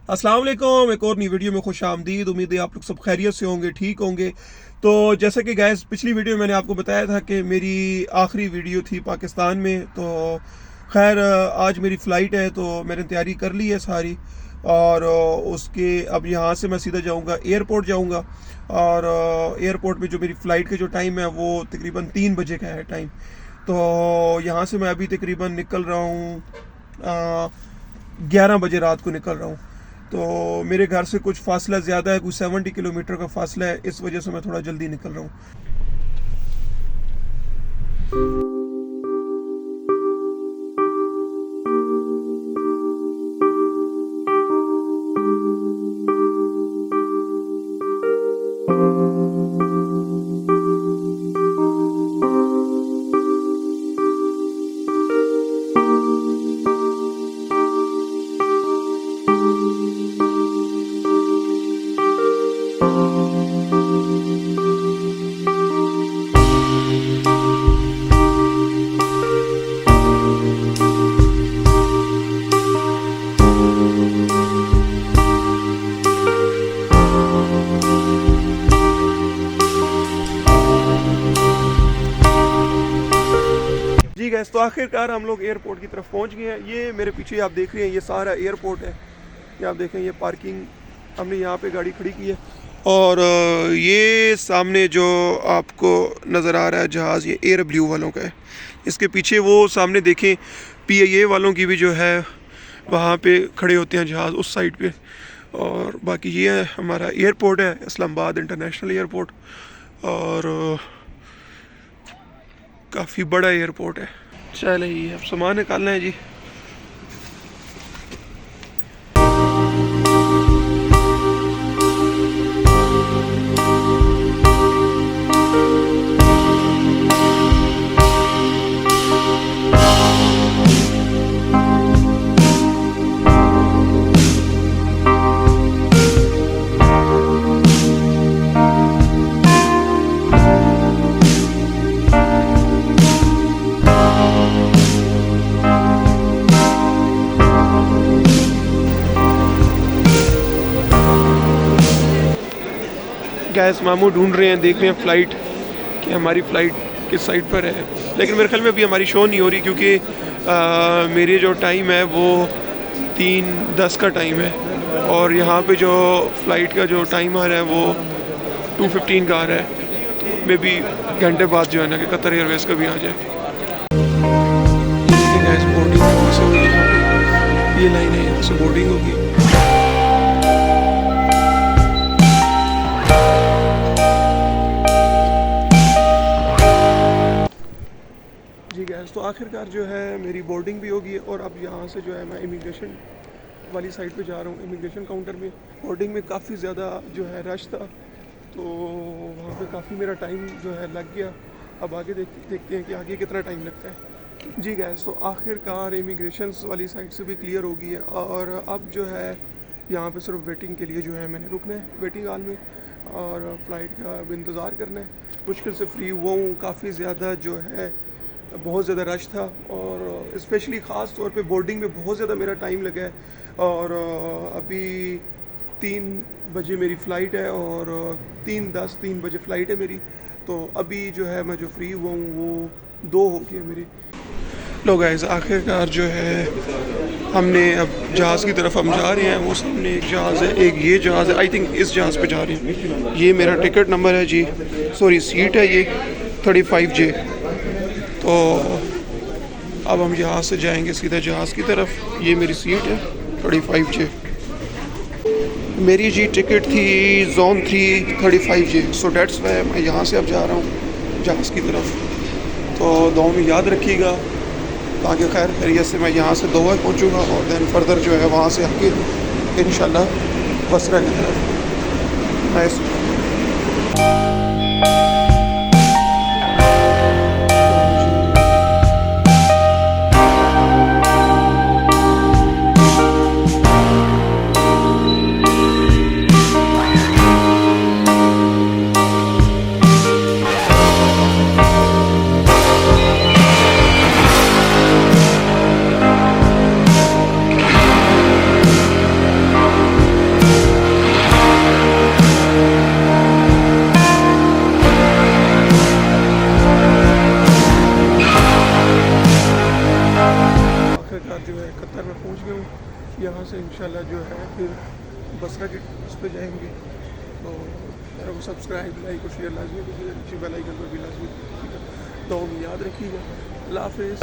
अस्सलाम वालेकुम। एक और नई वीडियो में खुश आमदीद। उम्मीद है आप लोग सब खैरियत से होंगे, ठीक होंगे। तो जैसे कि गैस पिछली वीडियो में मैंने आपको बताया था कि मेरी आखिरी वीडियो थी पाकिस्तान में। तो खैर आज मेरी फ़्लाइट है तो मैंने तैयारी कर ली है सारी। और उसके अब यहाँ से मैं सीधा जाऊँगा एयरपोर्ट जाऊँगा। और एयरपोर्ट में जो मेरी फ़्लाइट का जो टाइम है वो तकरीबन 3 बजे का है टाइम। तो यहाँ से मैं अभी तकरीबन निकल रहा हूँ 11 बजे रात को निकल रहा हूँ। तो मेरे घर से कुछ फासला ज़्यादा है, कुछ 70 किलोमीटर का फासला है, इस वजह से मैं थोड़ा जल्दी निकल रहा हूँ। जी गैस, तो आखिरकार हम लोग एयरपोर्ट की तरफ पहुंच गए हैं। ये मेरे पीछे आप देख रहे हैं, ये सारा एयरपोर्ट है। ये आप देखें, ये पार्किंग हमने यहाँ पे गाड़ी खड़ी की है। और ये सामने जो आपको नज़र आ रहा है जहाज़, ये एयर ब्लू वालों का है। इसके पीछे वो सामने देखें PIA वालों की भी जो है वहाँ पे खड़े होते हैं जहाज़ उस साइड पे। और बाकी ये हमारा एयरपोर्ट है, इस्लामाबाद इंटरनेशनल एयरपोर्ट। और काफ़ी बड़ा एयरपोर्ट है। चलिए अब सामान निकालना है जी। गैस मामू ढूंढ रहे हैं, देख रहे हैं फ़्लाइट कि हमारी फ़्लाइट किस साइड पर है। लेकिन मेरे ख्याल में अभी हमारी शो नहीं हो रही, क्योंकि मेरी जो टाइम है वो 3:10 का टाइम है। और यहाँ पे जो फ़्लाइट का जो टाइम आ रहा है वो 2:15 का आ रहा है। तो मे बी घंटे बाद जो है ना कि कतर एयरवेज़ का भी आ जाए। गैस बोर्डिंग से होगी, ये लाइन है, यहाँ से बोर्डिंग होगी। जी गैस, तो आखिरकार जो है मेरी बोर्डिंग भी होगी। और अब यहाँ से जो है मैं इमिग्रेशन वाली साइड पे जा रहा हूँ। इमिग्रेशन काउंटर में बोर्डिंग में काफ़ी ज़्यादा जो है रश था, तो वहाँ पे काफ़ी मेरा टाइम जो है लग गया। अब आगे देखते हैं कि आगे कितना टाइम लगता है। जी गैस, तो आखिरकार इमिग्रेशन वाली साइड से भी क्लियर हो गई है। और अब जो है यहाँ पे सिर्फ वेटिंग के लिए जो है मैंने रुकना है वेटिंग हॉल में, और फ़्लाइट का इंतज़ार करना है। मुश्किल से फ्री हुआ हूँ, काफ़ी ज़्यादा जो है बहुत ज़्यादा रश था। और स्पेशली ख़ास तौर पे बोर्डिंग में बहुत ज़्यादा मेरा टाइम लगा है। और अभी 3 बजे मेरी फ़्लाइट है, और 3 बजे फ़्लाइट है मेरी। तो अभी जो है मैं जो फ्री हुआ हूँ वो 2 हो गई है मेरी। लोग गाइस, आखिरकार जो है हमने अब जहाज़ की तरफ हम जा रहे हैं। वो सामने एक जहाज़ है, एक ये जहाज़ है, आई थिंक इस जहाज़ पे जा रहे हैं। ये मेरा टिकट नंबर है जी, सॉरी सीट है ये 35J। तो अब हम यहाँ से जाएंगे सीधा जहाज़ की तरफ। ये मेरी सीट है 35J। मेरी जी टिकट थी zone 3 35J। So that's why मैं यहाँ से अब जा रहा हूँ जहाज़ की तरफ। तो दुआ में याद रखिएगा, ताकि खैर खैरियत से मैं यहाँ से दोहा पहुँचूँगा और दैन फर्दर जो है वहाँ से आके इंशाल्लाह बसरा की तरफ। नाइस। जो है कतर में पहुंच गया हूँ। यहाँ से इंशाल्लाह जो है फिर बसरा के उस पर जाएंगे। तो मेरे को सब्सक्राइब, लाइक और शेयर लाजमी कीजिएगा, नीचे बेल आइकन पर भी लाजमी कीजिएगा। तो याद रखिएगा। अल्लाह हाफिज़।